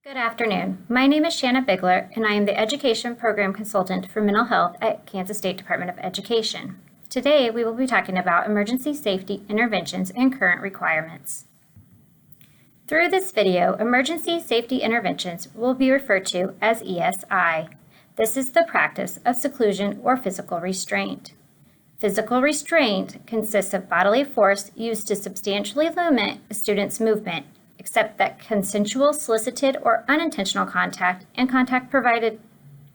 Good afternoon. My name is Shanna Bigler, and I am the Education Program Consultant for Mental Health at Kansas State Department of Education. Today, we will be talking about emergency safety interventions and current requirements. Through this video, emergency safety interventions will be referred to as ESI. This is the practice of seclusion or physical restraint. Physical restraint consists of bodily force used to substantially limit a student's movement, except that consensual, solicited, or unintentional contact and contact provided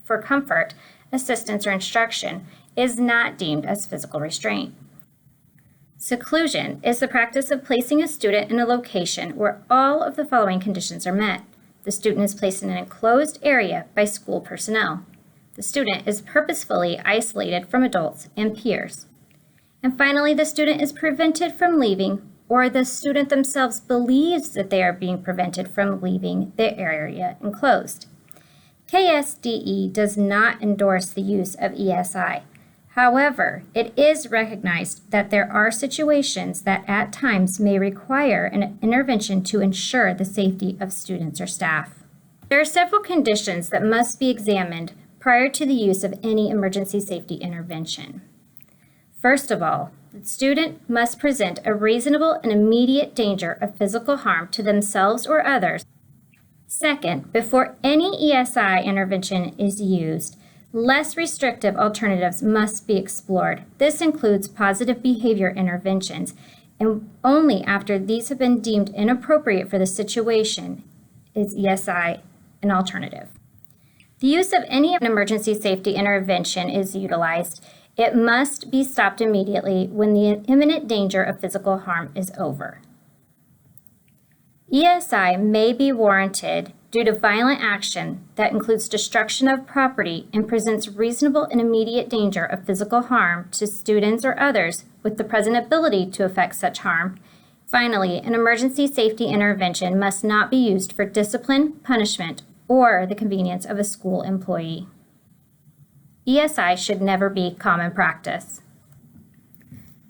for comfort, assistance, or instruction is not deemed as physical restraint. Seclusion is the practice of placing a student in a location where all of the following conditions are met. The student is placed in an enclosed area by school personnel. The student is purposefully isolated from adults and peers. And finally, the student is prevented from leaving, or the student themselves believes that they are being prevented from leaving the area enclosed. KSDE does not endorse the use of ESI. However, it is recognized that there are situations that at times may require an intervention to ensure the safety of students or staff. There are several conditions that must be examined prior to the use of any emergency safety intervention. First of all, the student must present a reasonable and immediate danger of physical harm to themselves or others. Second, before any ESI intervention is used, less restrictive alternatives must be explored. This includes positive behavior interventions, and only after these have been deemed inappropriate for the situation is ESI an alternative. The use of any emergency safety intervention is utilized. It must be stopped immediately when the imminent danger of physical harm is over. ESI may be warranted due to violent action that includes destruction of property and presents reasonable and immediate danger of physical harm to students or others with the present ability to effect such harm. Finally, an emergency safety intervention must not be used for discipline, punishment, or the convenience of a school employee. ESI should never be common practice.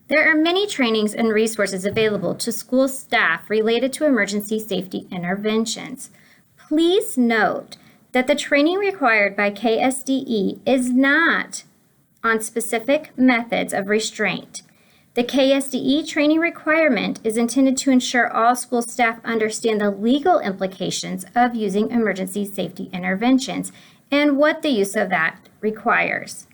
There are many trainings and resources available to school staff related to emergency safety interventions. Please note that the training required by KSDE is not on specific methods of restraint. The KSDE training requirement is intended to ensure all school staff understand the legal implications of using emergency safety interventions and what the use of that requires.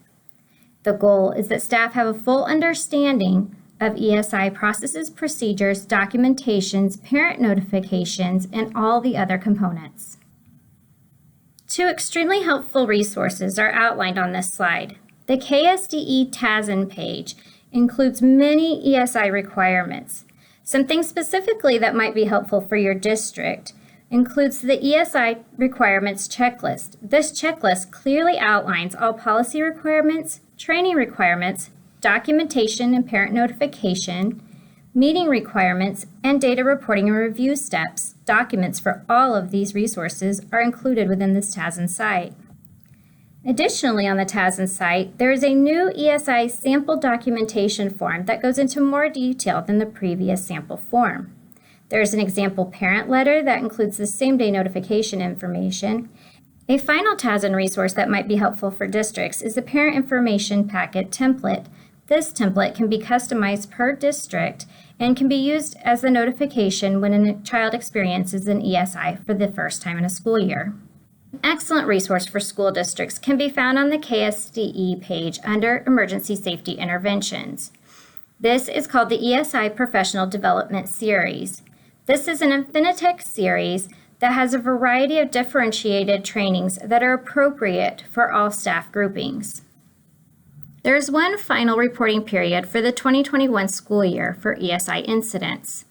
The goal is that staff have a full understanding of ESI processes, procedures, documentations, parent notifications, and all the other components. Two extremely helpful resources are outlined on this slide. The KSDE TASN page includes many ESI requirements. Something specifically that might be helpful for your district includes the ESI Requirements checklist. This checklist clearly outlines all policy requirements, training requirements, documentation and parent notification, meeting requirements, and data reporting and review steps. Documents for all of these resources are included within this TASN site. Additionally, on the TASN site, there is a new ESI sample documentation form that goes into more detail than the previous sample form. There is an example parent letter that includes the same-day notification information. A final TASN resource that might be helpful for districts is the Parent Information Packet template. This template can be customized per district and can be used as the notification when a child experiences an ESI for the first time in a school year. An excellent resource for school districts can be found on the KSDE page under Emergency Safety Interventions. This is called the ESI Professional Development Series. This is an Infinitec series that has a variety of differentiated trainings that are appropriate for all staff groupings. There is one final reporting period for the 2021 school year for ESI incidents.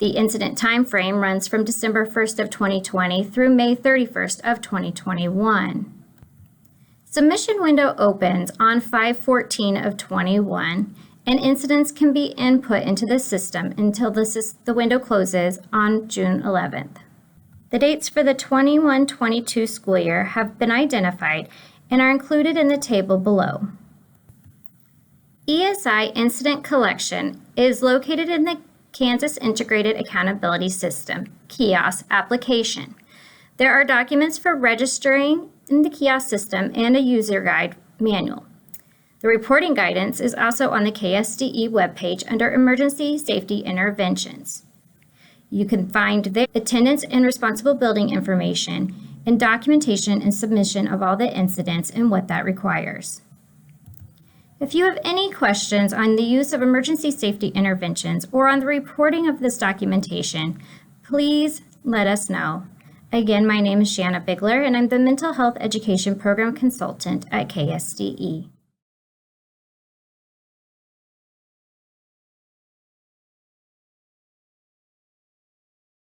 The incident time frame runs from December 1st of 2020 through May 31st of 2021. Submission window opens on 5/14 of 21, and incidents can be input into the system until the window closes on June 11th. The dates for the 21-22 school year have been identified and are included in the table below. ESI Incident Collection is located in the Kansas Integrated Accountability System, KIOS application. There are documents for registering in the kiosk system and a user guide manual. The reporting guidance is also on the KSDE webpage under Emergency Safety Interventions. You can find the attendance and responsible building information and documentation and submission of all the incidents and what that requires. If you have any questions on the use of emergency safety interventions or on the reporting of this documentation, please let us know. Again, my name is Shanna Bigler, and I'm the Mental Health Education Program Consultant at KSDE.